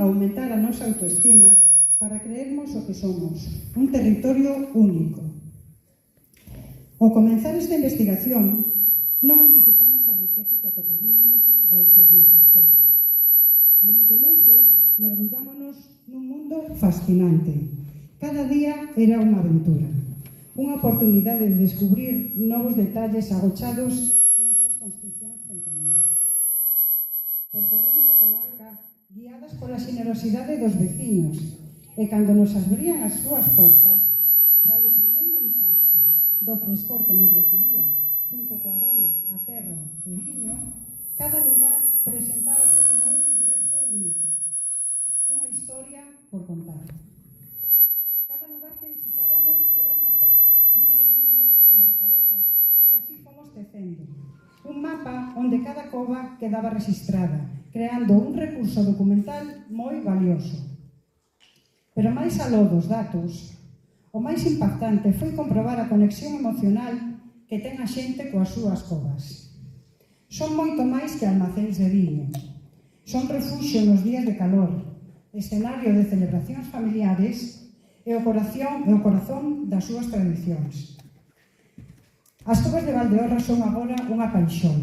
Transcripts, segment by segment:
a aumentar a nosa autoestima para creermos o que somos, un territorio único. Ao comenzar esta investigación, non anticipamos a riqueza que atoparíamos baixo os nosos pés. Durante meses, mergullámonos nun mundo fascinante. Cada día era unha aventura, unha oportunidade de descubrir novos detalles agochados nestas construcións centenarias. Percorremos a comarca guiadas pola xenerosidade dos veciños e cando nos abrían as súas portas, tras o primeiro impacto do frescor que nos recibía xunto co aroma, a terra e viño, cada lugar presentábase como un universo único, unha historia por contar. Cada lugar que visitábamos era unha peza máis dun enorme quebracabezas que así fomos tecendo. Un mapa onde cada cova quedaba registrada, creando un recurso documental moi valioso. Pero máis aló dos datos, o máis impactante foi comprobar a conexión emocional que ten a xente coas súas covas. Son moito máis que almacéns de viño. Son refuxio nos días de calor, escenario de celebracións familiares e o corazón das súas tradicións. As covas de Valdeorras son agora unha paixón.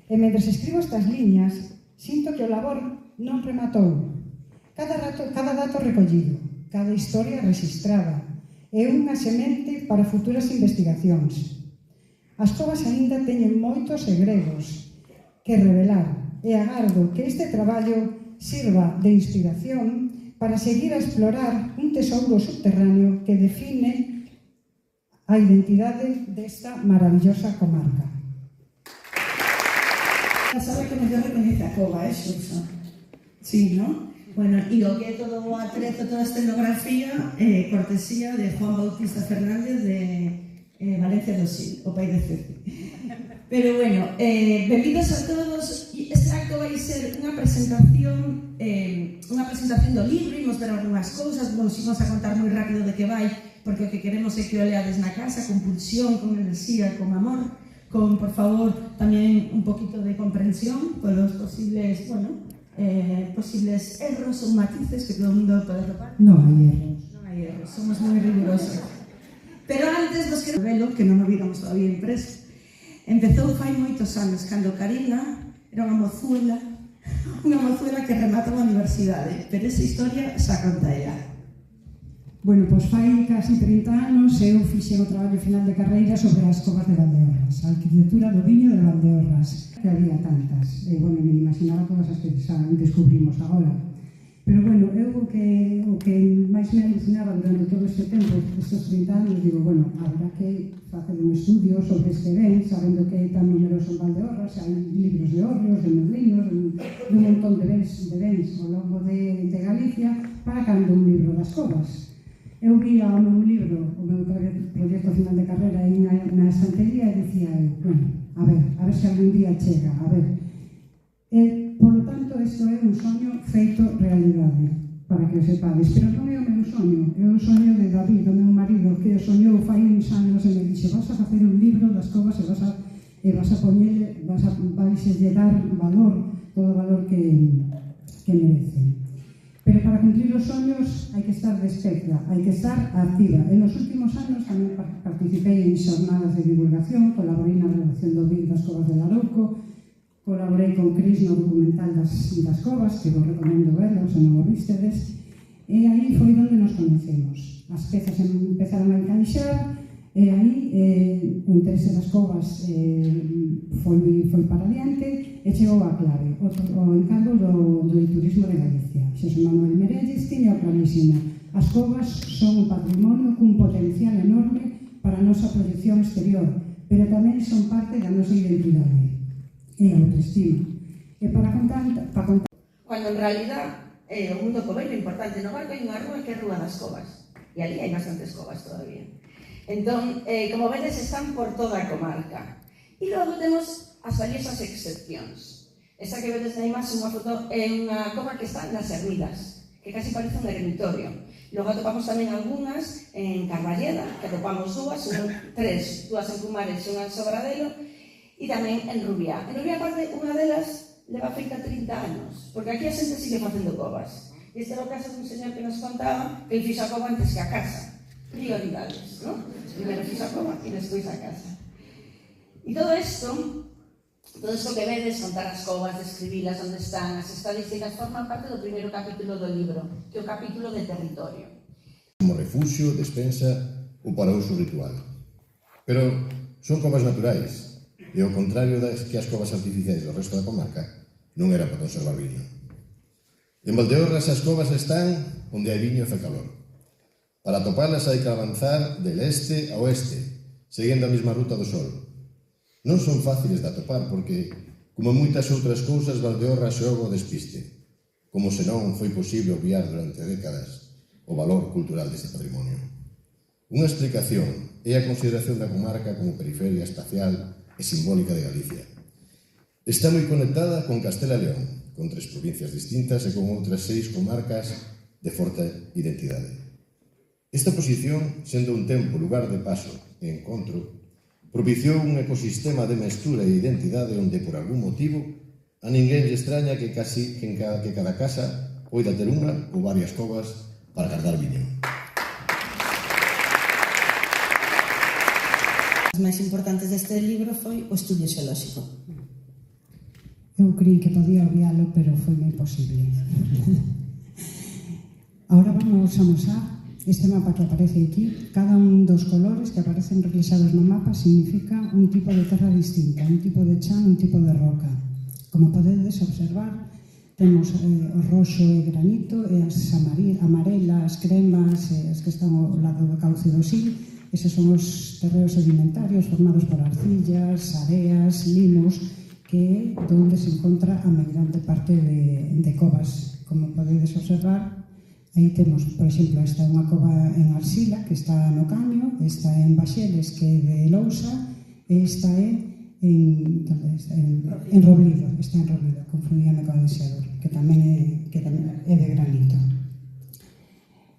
E mentres escribo estas liñas, sinto que o labor non rematou. Cada dato recollido, cada historia registrada, é unha semente para futuras investigacións. As covas aínda teñen moitos segredos que revelar e agardo que este traballo sirva de inspiración para seguir a explorar un tesouro subterráneo que define a identidade desta maravillosa comarca. La sala que mellor recoñece a cova, Xuxa? Sí, ¿no? Bueno, e o que é todo o atrezo, toda a escenografía, cortesía de Juan Bautista Fernández de Valencia do Sil, o pai de Ceci. Pero bueno, benvidos a todos. Este acto vai ser unha presentación do libro, imos ver algunhas cousas, vos imos a contar moi rápido de que vai, porque o que queremos é que o leades na casa, con pulsión, con enerxía, con amor, con, por favor, tamén un poquito de comprensión polos posibles, bueno, posibles erros ou matices que todo o mundo pode atopar. Non hai erros. Non hai erros, somos moi rigurosos. Pero antes vos quero velo, que non o víramos todavía impreso. Empezou fai moitos anos, cando Karina era unha mozuela que rematou a universidade, pero esa historia xa conta ela. Bueno, pois fai casi 30 anos eu fixen o traballo final de carreira sobre as covas de Valdeorras, a arquitectura do viño de Valdeorras, que había tantas, e, bueno, me imaginaba todas as que xa descubrimos agora. Pero, bueno, eu o que máis me alucinaba durante todo este tempo, estes 30 anos, digo, bueno, habrá que facer un estudio sobre este ben, sabendo que é tan numeroso en Valdeorras, hai libros de hórreos, de merlinos, de un montón de bens ao longo de Galicia, para cando un libro das covas. Eu vía o meu libro, o meu proxecto final de carreira aí na estantería e dicía eu, bueno, a ver se algún día chega, a ver. Por lo tanto, isto é un soño feito realidade, para que o sepades, pero non é o meu soño, é o soño de David, o meu marido, que soñou fai uns anos e me dixe, vas a facer un libro das covas e vas a poñele, vais a dar valor, todo o valor que merece. Pero para cumplir os soños hai que estar despierta, hai que estar activa. En os últimos anos tamén participei en xornadas de divulgación, colaborei na redacción do BID das Covas de Larouco, colaborei con Cris no documental das covas, que vos recomendo verlo, se non o vistedes, e aí foi onde nos conhecemos. As pezas empezaron a encaixar, e aí o interese das covas foi para adiante e chegou a clave, o encargo do turismo de Galicia. Xosé Manuel Merelles tiña clarísimo, as covas son un patrimonio cun potencial enorme para a nosa proyección exterior, pero tamén son parte da nosa identidade e autoestima. E para contar... Cuando en realidad o mundo coveiro é importante, no barco hai unha rúa que é a Rúa das Covas, e ali hai bastantes covas todavía. Entón, como vedes, están por toda a comarca. E logo temos as valiosas excepcións. Esa que vedes na imaxe, unha foto, é unha cova que está nas Ermidas, que casi parece un ermitorio. Logo atopamos tamén algunhas en Carballeda, que atopamos dúas en Cumares e unha en Sobradelo, e tamén en Rubiá. En Rubiá, aparte, unha delas leva feita 30 anos, porque aquí a xente sigue facendo covas. E Este era o caso dun señor que nos contaba que ele fixo a cova antes que a casa. Prioridades, ¿no? Primero fixo a cova e despois a casa. E todo isto que vedes, contar as covas, describilas onde están, as estadísticas, forman parte do primeiro capítulo do libro, que é o capítulo de territorio. Como refugio, despensa ou para uso ritual. Pero son covas naturais, e ao contrario das que as covas artificiais do resto da comarca, non era para conservar viño. En Valdeorras as covas están onde hai viño e fai calor. Para atopalas hai que avanzar del este a oeste, seguindo a mesma ruta do sol. Non son fáciles de atopar porque, como moitas outras cousas, Valdeorras xoga o despiste, como se non foi posible obviar durante décadas o valor cultural deste patrimonio. Unha explicación é a consideración da comarca como periferia espacial e simbólica de Galicia. Está moi conectada con Castela e León, con 3 provincias distintas e con outras 6 comarcas de forte identidade. Esta posición, sendo un tempo lugar de paso e encontro, propiciou un ecosistema de mestura e identidade onde, por algún motivo, a ninguén lle extraña que cada casa poida ter unha ou varias covas para guardar viño. As máis importantes deste libro foi o estudio xeolóxico. Eu creí que podía obvialo, pero foi imposible. Ahora vamos a mostrar este mapa que aparece aquí. Cada un dos colores que aparecen reflexados no mapa significa un tipo de terra distinta, un tipo de chan, un tipo de roca. Como podedes observar, temos o roxo e granito e as amarelas, cremas, as que están ao lado do cauce do Sil. Eses son os terreos sedimentarios formados por arcillas, areas, limos, que é onde se encontra a meirande parte de covas. Como podedes observar, aí temos, por exemplo, esta é unha cova en arcila que está no Caño, esta é en Baxeles, que é de lousa, e esta é en Roblido, está en Roblido, confundíame con Adexador, que tamén é de granito.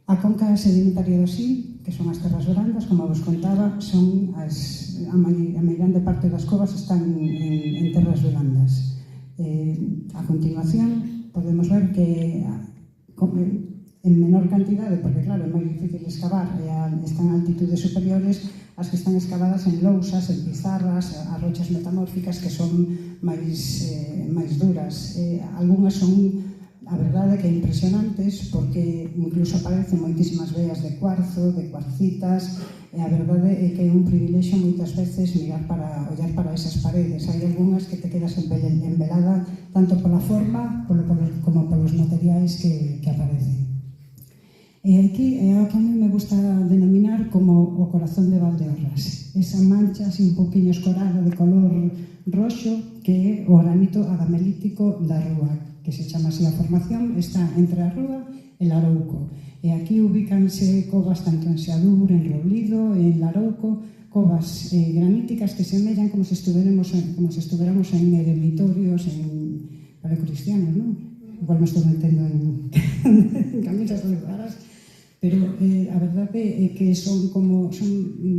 A conca sedimentaria do Sil, que son as terras brandas, como vos contaba, son a meirande parte das covas están en terras blandas. A continuación, podemos ver que en menor cantidade, porque claro, é moi difícil excavar, están a altitudes superiores, as que están excavadas en lousas, en pizarras, as rochas metamórficas que son máis duras. Algúnas son, a verdade, que impresionantes, porque incluso aparecen moitísimas veas de cuarzo, de cuarcitas, e a verdade é que é un privilexio moitas veces ollar para esas paredes. Hai algunhas que te quedas embelada tanto pola forma como polos materiais que aparecen. E aquí é o que a mí me gusta denominar como o corazón de Valdeorras. Esa mancha así un poquinho escorada de color roxo que é o granito adamelítico da Rúa, que se chama así a formación, está entre a Rúa e Larouco. E aquí ubícanse covas tanto en Seadur, en Roblido, en Larouco, covas graníticas que semellan como se estuveramos en eremitorios, en paleocristianos, non? Igual me estou metendo en camisas de raras, pero a verdade é que son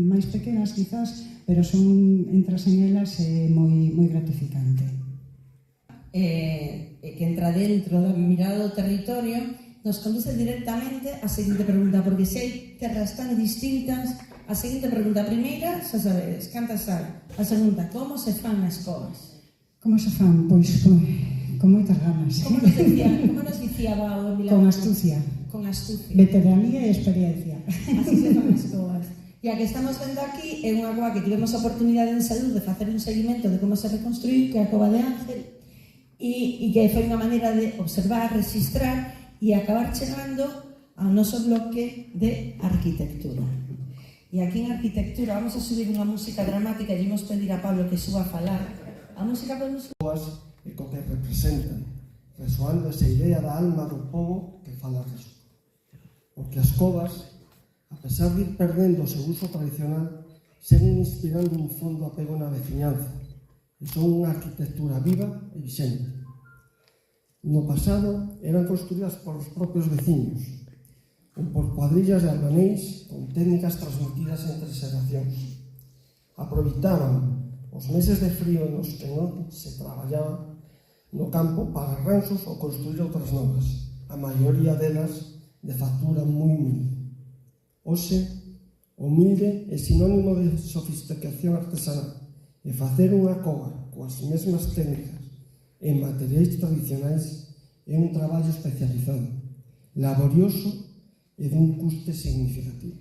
máis pequenas quizás, pero entras en elas moi gratificante. Que entra dentro da mirada do territorio, nos conduce directamente á seguinte pregunta, porque se hai terras tan distintas, a seguinte pregunta, a primeira, xa sabedes, cantas hai? A segunda, como se fan as covas? Como se fan? Pois con moitas ganas. Como nos dicía Bao en Milán? Con astucia. Con astucia. Veteranía e experiencia. Así se fan as covas. E a que estamos vendo aquí é unha cova que tivemos a oportunidade en Seadur de facer un seguimento de como se reconstruiu, que é a Cova de Ángel, e que foi unha maneira de observar, registrar e acabar chegando ao noso bloque de arquitectura. E aquí en arquitectura vamos a subir unha música dramática e imos pedir a Pablo que suba a falar. A música podemos subir. E co que representan, resoando esa idea da alma do pobo que fala Jesús. Porque as covas, a pesar de ir perdendo o seu uso tradicional, seguen inspirando un fondo apego na veciñanza e son unha arquitectura viva e vixente. No pasado eran construídas por os propios veciños ou por cuadrillas de albanéis con técnicas transmitidas entre xeracións. Aproveitaban os meses de frío nos que non se traballaba no campo para arranxos ou construir outras novas. a maioría delas de factura moi humilde. Hoxe, humilde é sinónimo de sofisticación artesanal e facer unha cova coas mesmas técnicas e materiais tradicionais é un traballo especializado, laborioso e dun custe significativo.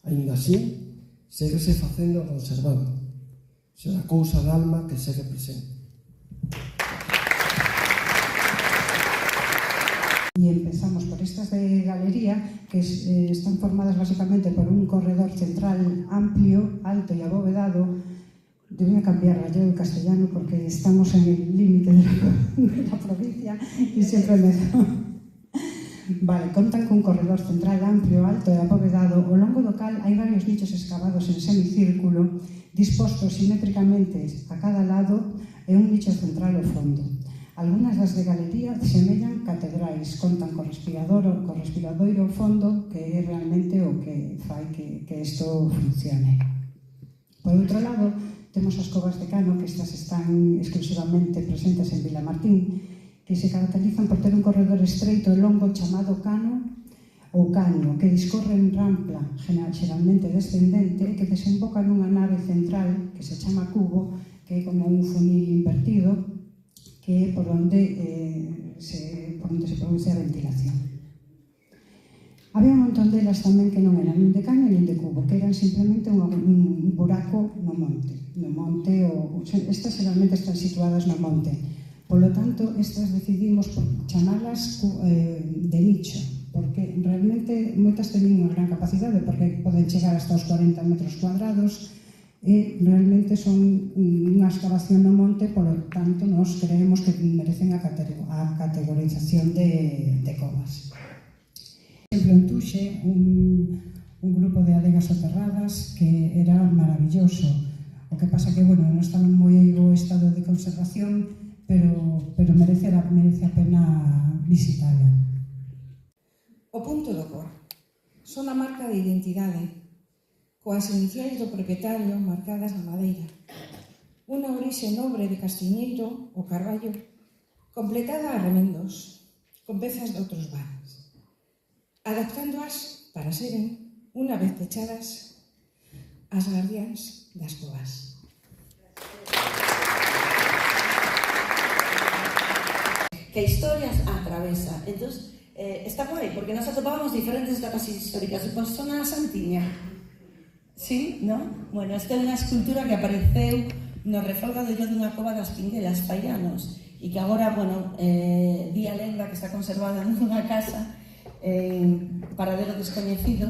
Aínda así, séguese facendo e conservando. Será cousa de alma que segue presente. Y empezamos por estas de galería, que están formadas básicamente por un corredor central amplio, alto y abovedado. Voy a cambiar gallego y castellano porque estamos en el límite de la provincia y siempre me... Vale, contan cun corredor central amplio, alto e abovedado. Ao longo do cal hai varios nichos excavados en semicírculo, dispostos simétricamente a cada lado e un nicho central ao fondo. Algúnas das de galería semellan catedrais, contan co respiradoiro ao fondo, que é realmente o que fai que isto funcione. Por outro lado, temos as covas de Cano, que estas están exclusivamente presentes en Vilamartín, que se caracterizan por ter un corredor estreito e longo chamado cano ou caño, que discorre en rampla, xeralmente descendente, que desemboca nunha nave central que se chama cubo, que é como un funil invertido, que é por onde se produce a ventilación. Había un montón delas tamén que non eran nin de caño nin de cubo, que eran simplemente un buraco no monte. Estas realmente están situadas no monte. Polo tanto, estas decidimos chamarlas de nicho, porque realmente moitas teñen unha gran capacidade, porque poden chegar hasta os 40 metros cuadrados, e realmente son unha excavación no monte, polo tanto, nos creemos que merecen a categorización de covas. Por exemplo, en Tuxe, un grupo de adegas soterradas que era maravilloso. O que pasa que, non estaba en moi bo estado de conservación, pero merece a pena visitalo. O punto do cor son a marca de identidade, coas iniciais do propietario marcadas na madeira. Unha orixe nobre de castiñeiro ou carballo, completada a remendos, con pezas de outros bares, adaptándoas para seren, unha vez pechadas, as guardiáns das covas. Que a historia atravesa. Entón, está guai, porque nos atopamos diferentes etapas históricas. Pois son a Santiña. Sí, non? Bueno, esta é unha escultura que apareceu no refolgadoiro dunha cova das Pinguelas, Faianos, e que agora, di a lenda que está conservada nunha casa paradero descoñecido,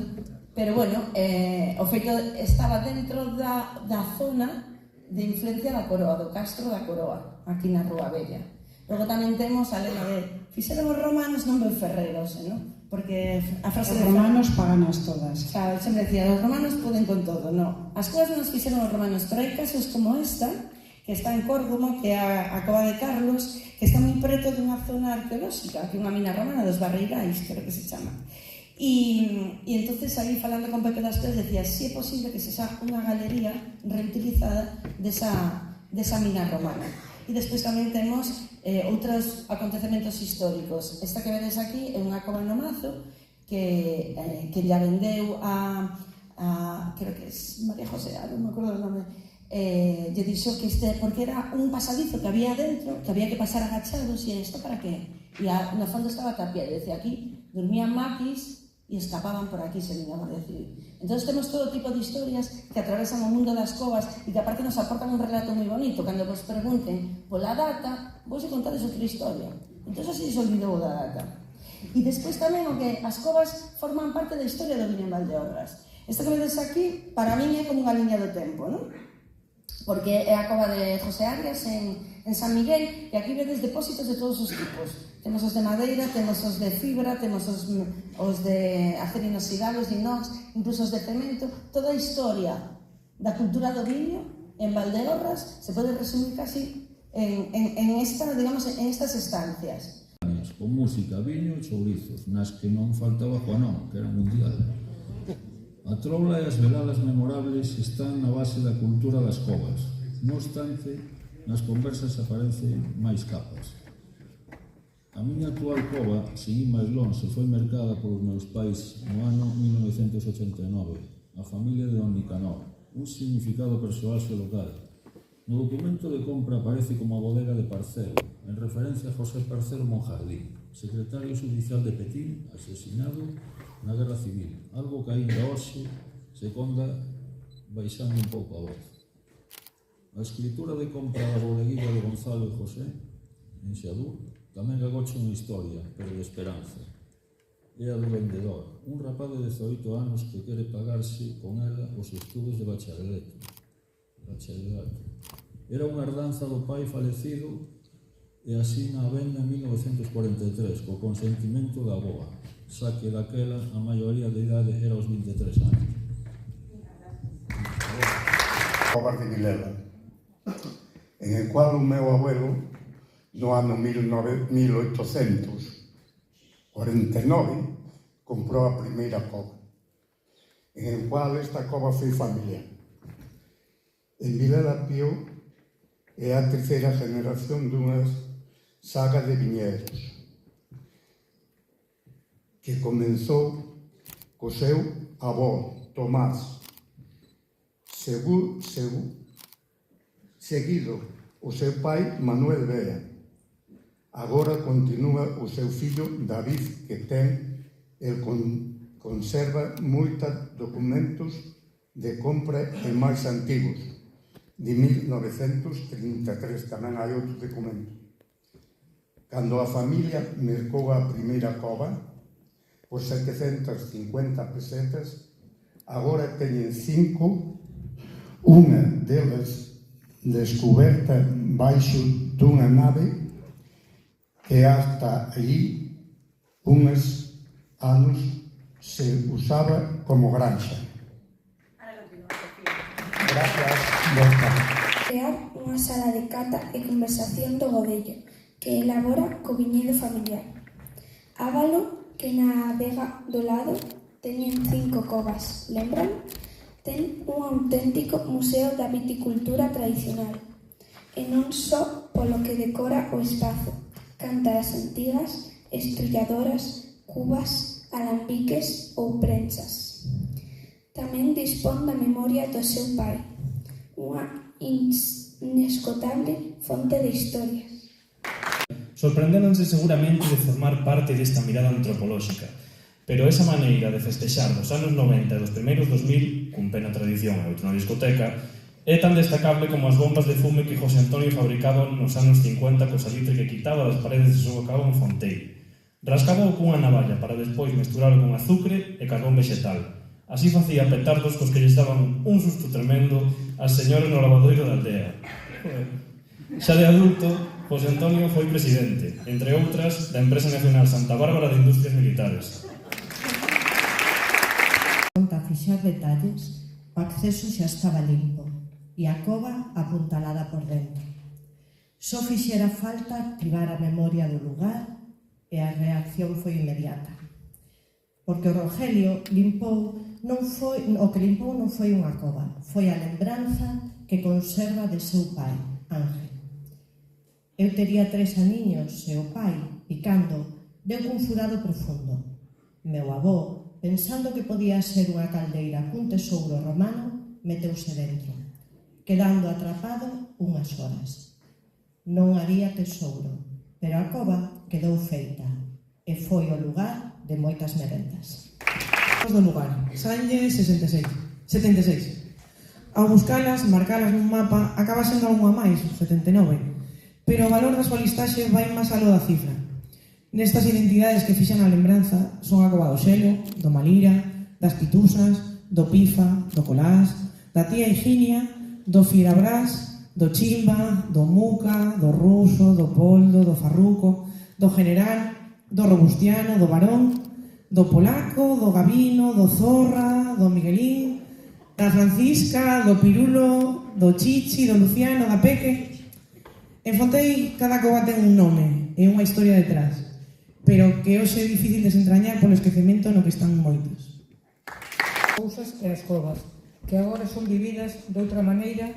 pero, o feito estaba dentro da zona de influencia da Coroa, do Castro da Coroa, aquí na Rúa Bella. Logo tamén temos a lenda de fixeron os romanos non ben ferreros, non? Porque a frase de romanos paganas todas. Claro, sempre decía, os romanos poden con todo, non? As cousas non as fixeron os romanos, pero hai casos como esta, que está en Córdoba, que é a Cova de Carlos, que está moi preto dunha zona arqueolóxica, que é unha mina romana dos Barreirais, creo que se chama. E entonces aí falando con Pepe das Pérez decía, si é posible que se xa unha galería reutilizada desa mina romana. E despois tamén temos outros acontecementos históricos. Esta que vedes aquí é unha cova no Mazo que lle vendeu a creo que é María José, non me acordo o nome, lle dixo que porque era un pasadizo que había dentro, que había que pasar agachados, e isto para qué? E no fondo estaba tapiado, e decía aquí dormían maquis e escapaban por aquí, se viñamos a decir. Entón temos todo tipo de historias que atravesan o mundo das covas e que aparte nos aportan un relato moi bonito. Cando vos pregunten pola data, vos contades outra historia. Entón así se olvidou da data. E despois tamén o que as covas forman parte da historia do viño en Valdeorras. Esta que vedes aquí, para min é como unha liña do tempo, non? Porque é a cova de José Arias en San Miguel, e aquí vedes depósitos de todos os tipos. Temos os de madeira, temos os de fibra, temos os de acero inoxidable, os de inox, incluso os de cemento. Toda a historia da cultura do viño en Valdeorras se pode resumir casi en estas estancias. Con música, viño e chourizos, nas que non faltaba Juanón, que era mundial. A troula e as veladas memorables están na base da cultura das covas. Non obstante, nas conversas aparecen máis capas. A miña actual cova, sin ir máis longe, foi mercada polos meus pais no ano 1989, a familia de Don Nicanor, un significado persoal local. No documento de compra aparece como a bodega de Parcelo, en referencia a José Parcelo Monjardín, secretario judicial de Petín, asesinado na Guerra Civil, algo que aínda hoxe se conda baixando un pouco a voz. A escritura de compra da bodeguilla de Gonzalo e José, en Xadú, tamén agocha unha historia, pero de esperanza. É a do vendedor, un rapaz de 18 anos que quere pagarse con ela os estudos de bacharelato. Era unha herdanza do pai falecido e así na venda en 1943, co consentimento da avoa, xa que daquela a maioría de idade era os 23 anos. Covas de Vilela, en el cual o meu abuelo, no ano 1849, comprou a primeira cova, en el cual esta cova foi familiar. En Vilela Pío é a terceira generación dunha saga de viñedos que comenzou co seu avó, Tomás, seguido o seu pai, Manuel Bea. Agora continúa o seu fillo, David, que conserva moitos documentos de compra e máis antigos, de 1933, tamén hai outro documento. Cando a familia mercou a primeira cova, por 750 pesetas, agora teñen 5, unha delas descoberta baixo dunha nave que hasta aí uns anos se usaba como granxa. Gracias. Crear unha sala de cata e conversación do Godello que elabora co viñedo familiar. Ávalo, que na vega do lado teñen 5 covas, lembran? Ten un auténtico museo da viticultura tradicional, e non só polo que decora o espazo, cántaras antigas, estrulladoras, cubas, alambiques ou prensas. Tamén dispón da memoria do seu pai, unha inesgotable fonte de historias. Sorprendéronse seguramente de formar parte desta mirada antropolóxica, pero esa maneira de festexar nos anos 90 e dos primeiros 2000, cun pena tradición e outra na discoteca, é tan destacable como as bombas de fume que José Antonio fabricaba nos anos 50 co salitre que quitaba das paredes de seu cabo en Fonteiro. Rascaba cunha navalla para despois mesturalo con azucre e carbón vegetal. Así facía petardos cos que lle daban un susto tremendo as señores no lavadoiro da aldea. Xa de adulto, José Antonio foi presidente, entre outras, da Empresa Nacional Santa Bárbara de Industrias Militares. Para fixar detalles, o acceso xa estaba limpo e a cova apuntalada por dentro. Só fixera falta activar a memoria do lugar e a reacción foi inmediata. Porque o Rogelio o que limpou non foi unha cova, foi a lembranza que conserva de seu pai, Ángel. Eu tería 3 aniños e o pai, picando, deu cun furado profundo. Meu avó, pensando que podía ser unha caldeira cun tesouro romano, meteuse dentro, quedando atrapado unhas horas. Non había tesouro, pero a cova quedou feita e foi o lugar de moitas merendas. Do lugar, Sanlle 76. Ao buscalas, marcalas nun mapa, acaba sendo algunha máis, 79. Pero o valor da súa listaxe vai máis aló da cifra. Nestas identidades que fixan a lembranza son a cova do Xelo, do Malira, das Pitusas, do Pifa, do Colás, da tía Higinia, do Firabrás, do Chimba, do Muca, do Ruso, do Poldo, do Farruco, do General, do Robustiano, do Barón, do Polaco, do Gabino, do Zorra, do Miguelín, da Francisca, do Pirulo, do Chichi, do Luciano, da Peque. En Fontei, cada cova ten un nome e unha historia detrás, pero que hoxe é difícil desentrañar polo esquecemento no que están moitos. Cousas e as covas, que agora son vividas de outra maneira,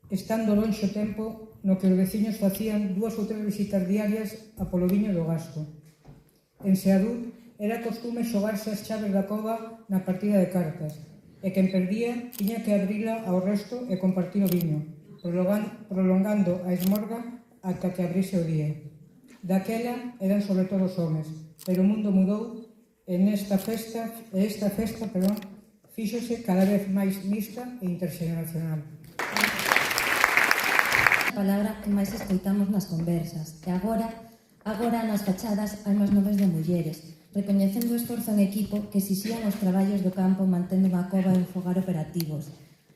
estando lonxe o tempo no que os veciños facían 2 ou 3 visitas diarias a polo viño do Gasco. En Seadú era costume xogarse as chaves da cova na partida de cartas, e quen perdía tiña que abrila ao resto e compartir o viño, prolongando a esmorga ata que abrise o día. Daquela eran sobre todo os homes, pero o mundo mudou e esta festa fíxose cada vez máis mixta e interxeneracional. A palabra que máis escoitamos nas conversas, e agora nas fachadas hai máis nomes de mulleres, recoñecendo o esforzo en equipo que exixían os traballos do campo mantendo unha cova e un fogar operativos.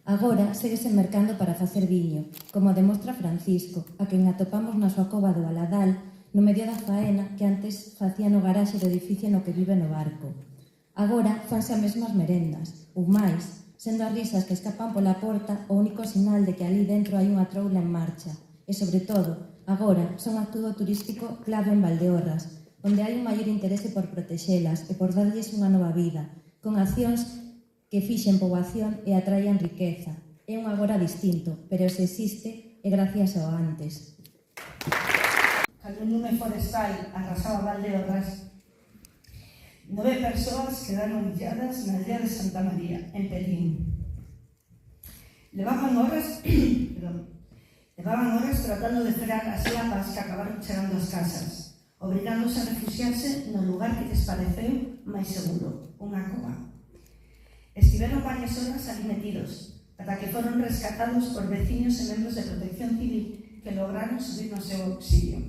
Agora séguese mercando para facer viño, como demostra Francisco, a quen atopamos na súa cova do Aladal, no medio da faena que antes facía no garaxe do edificio no que vive no barco. Agora fanse as mesmas merendas, ou máis, sendo as risas que escapan pola porta o único sinal de que ali dentro hai unha troula en marcha. E, sobre todo, agora son activo turístico clave en Valdeorras, onde hai un maior interese por protexelas e por darlles unha nova vida, con accións que fixen poboación e atraian riqueza. É un agora distinto, pero se existe é gracias ao antes. Cando un lume forestal arrasaba Valdeorras, 9 persoas quedaron illadas na aldea de Santa María, en Pelín. Levaban horas tratando de frear as lapas que acabaron chegando ás casas, obrigándose a refuxiarse no lugar que lles pareceu máis seguro, unha cova. Estiveron varias horas ali metidos, ata que foron rescatados por veciños e membros de protección civil que lograron subir no seu auxilio.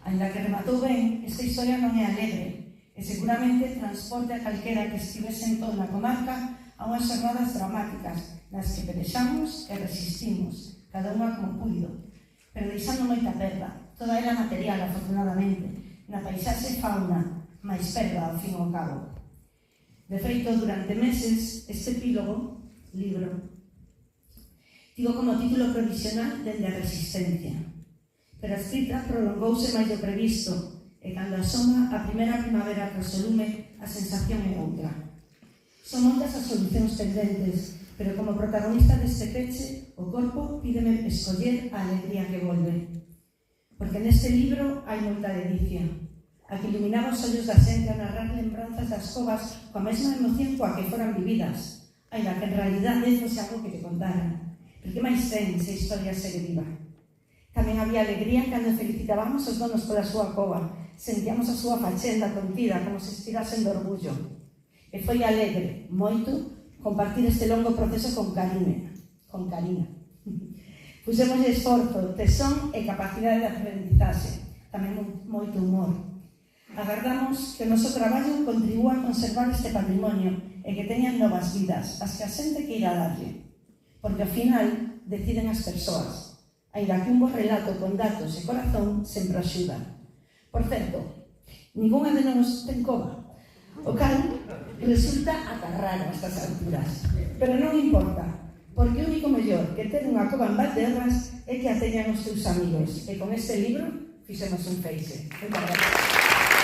Ainda que rematou ben, esta historia non é alegre e seguramente transporte a calquera que estivese en toda a comarca a unhas xornadas dramáticas nas que pelexamos e resistimos, cada unha como puido, pero deixando moita perda, toda ela material, afortunadamente, na paisaxe e fauna, máis perda ao fin ao cabo. De feito, durante meses, este epílogo, libro, tivo como título provisional Dende a Resistencia, pero a escrita prolongouse máis do previsto e cando asoma a primeira primavera tras o lume, a sensación é outra. Son moitas as solucións pendentes, pero como protagonista deste peche, o corpo pídeme escoller a alegría que volve. Porque neste libro hai moita delicia, a que iluminaba os ollos da xente a narrar lembranzas das covas coa mesma emoción coa que foran vividas, ainda que en realidade fose algo que te contaran. Porque máis ten se a historia segue viva? Tamén había alegría cando felicitábamos os donos pola súa cova, sentíamos a súa fachenda contida como se estirasen de orgullo. E foi alegre, moito, compartir este longo proceso con Karina. Pusemos esforzo, tesón e capacidade de aprendizaxe, tamén moito humor. Agardamos que o noso traballo contribúa a conservar este patrimonio e que teñan novas vidas, as que a xente que irá darlle. Porque ao final deciden as persoas, ainda que un bo relato con datos e corazón sempre axuda. Por certo, ningunha de nós ten cova, o cal resulta ata raro a estas alturas, pero non importa, porque o único mellor que ter unha cova en Valdeorras é que a teñan os teus amigos, e con este libro fixemos un feixe. Moitas gracias.